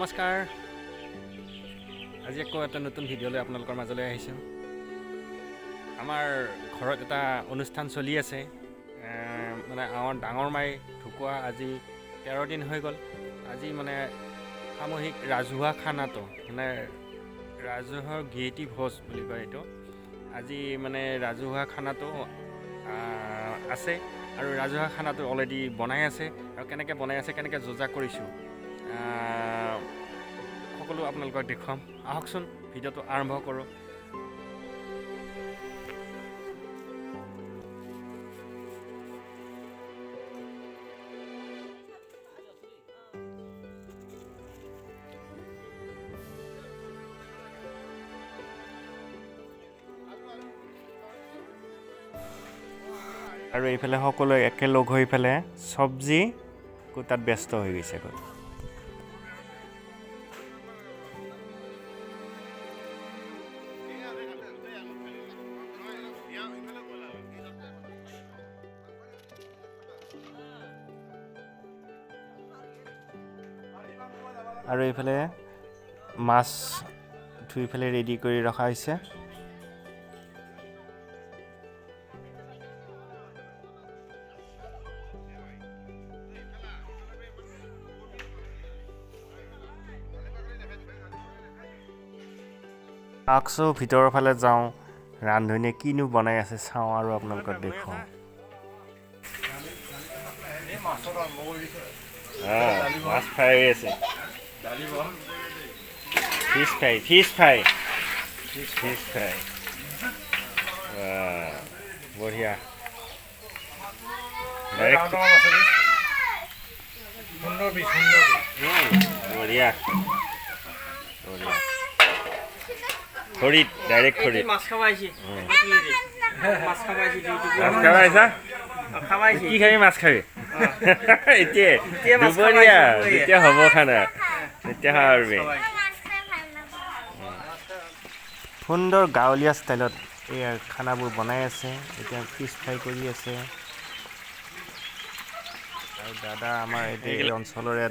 নমস্কাৰ। আজি আকৌ এটা নতুন ভিডিঅ'লৈ আপোনালোকৰ মাজলৈ আহিছোঁ। আমাৰ ঘৰত এটা অনুষ্ঠান চলি আছে। মানে আমাৰ ডাঙৰ মাই ঢুকুৱা আজি 13 দিন হৈ গ'ল। আজি মানে সামূহিক ৰাজহুৱা খানাটো মানে ৰাজহুৱা গিয়েটি ভোজ বুলি কয় এইটো। আজি মানে ৰাজহুৱা খানাটো আছে আৰু ৰাজহুৱা খানাটো অলৰেডি বনাই আছে আৰু কেনেকৈ বনাই আছে, কেনেকৈ যোজা কৰিছোঁ সকলো আপোনালোকক দেখুৱাম। আহকচোন ভিডিঅ'টো আৰম্ভ কৰোঁ। আৰু এইফালে সকলোৱে একেলগ হৈ পেলাই চব্জি কোটাত ব্যস্ত হৈ গৈছে। আৰু এইফালে মাছ ধুই পেলাই ৰেডি কৰি ৰখা হৈছে। আহকচোন ভিতৰৰ ফালে যাওঁ, ৰান্ধনীয়ে কিনো বনাই আছে চাওঁ আৰু আপোনালোকক দেখুৱাওঁ। মাছ ফ্ৰাই হৈ আছে। ফিছ ফ্ৰাই বঢ়িয়া। বঢ়িয়া খৰিত, ডাইৰেক্ট খৰিত মাছ খাবাইছা। কি খাবি? মাছ খাবি এতিয়া দুপৰীয়া যেতিয়া হ'ব খানা তেতিয়া খাবি। সুন্দৰ গাঁৱলীয়া ষ্টাইলত এই খানাবোৰ বনাই আছে। এতিয়া ফিছ ফ্ৰাই কৰি আছে। আৰু দাদা আমাৰ এই অঞ্চলৰে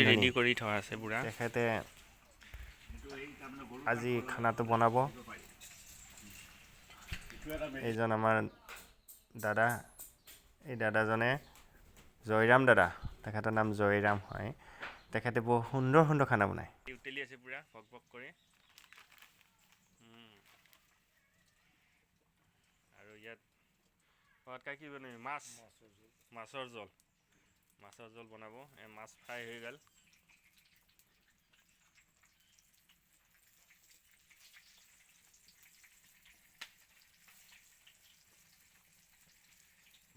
ৰেডি কৰি থোৱা আছে পুৰা। তেখেতে আজি খানাটো বনাব। এইজন আমাৰ দাদা, এই দাদাজনে জয়ৰাম দাদা, তেখেতৰ নাম জয়ৰাম হয়। তেখেতে বহু সুন্দৰ সুন্দৰ খানা বনায়। উতলি আছে পুৰা ভক ভক কৰি। আৰু ইয়াত কি বনাবি? মাছৰ জোল বনাব। মাছ ফ্ৰাই হৈ গ'ল।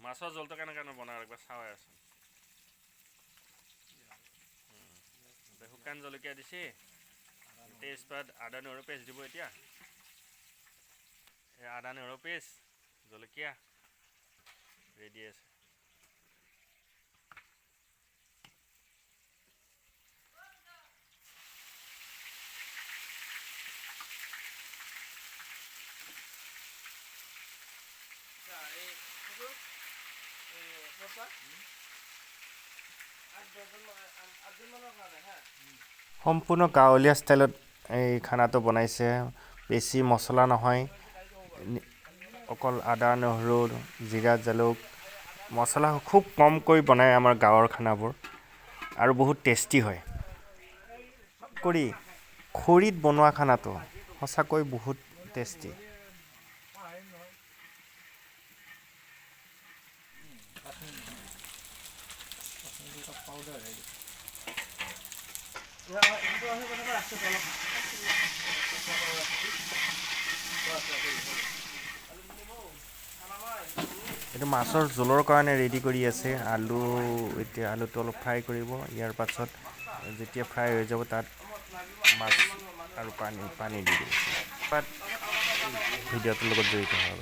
মাছৰ জোলটো কেনেকৈ বনাই একবাৰ চাই আছোঁ। শুকান জলকীয়া দিছে, তেজপাত, আদা নহৰু পেষ্ট দিব। এতিয়া আদা নহৰু পেষ্ট, জলকীয়া ৰেডি আছে। সম্পূৰ্ণ গাঁৱলীয়া ষ্টাইলত এই খানাটো বনাইছে। বেছি মছলা নহয়, অকল আদা নহৰু জিৰা জালুক মছলা খুব কমকৈ বনায় আমাৰ গাঁৱৰ খানাবোৰ, আৰু বহুত টেষ্টি হয়। খৰিত বনোৱা খানাটো সঁচাকৈ বহুত টেষ্টি। এইটো মাছৰ জোলৰ কাৰণে ৰেডি কৰি আছে। এতিয়া আলুটো অলপ ফ্ৰাই কৰিব। ইয়াৰ পাছত যেতিয়া ফ্ৰাই হৈ যাব তাত মাছ আৰু পানী দি দিব। ভিডিঅ'টোৰ লগত জড়িত হ'ব।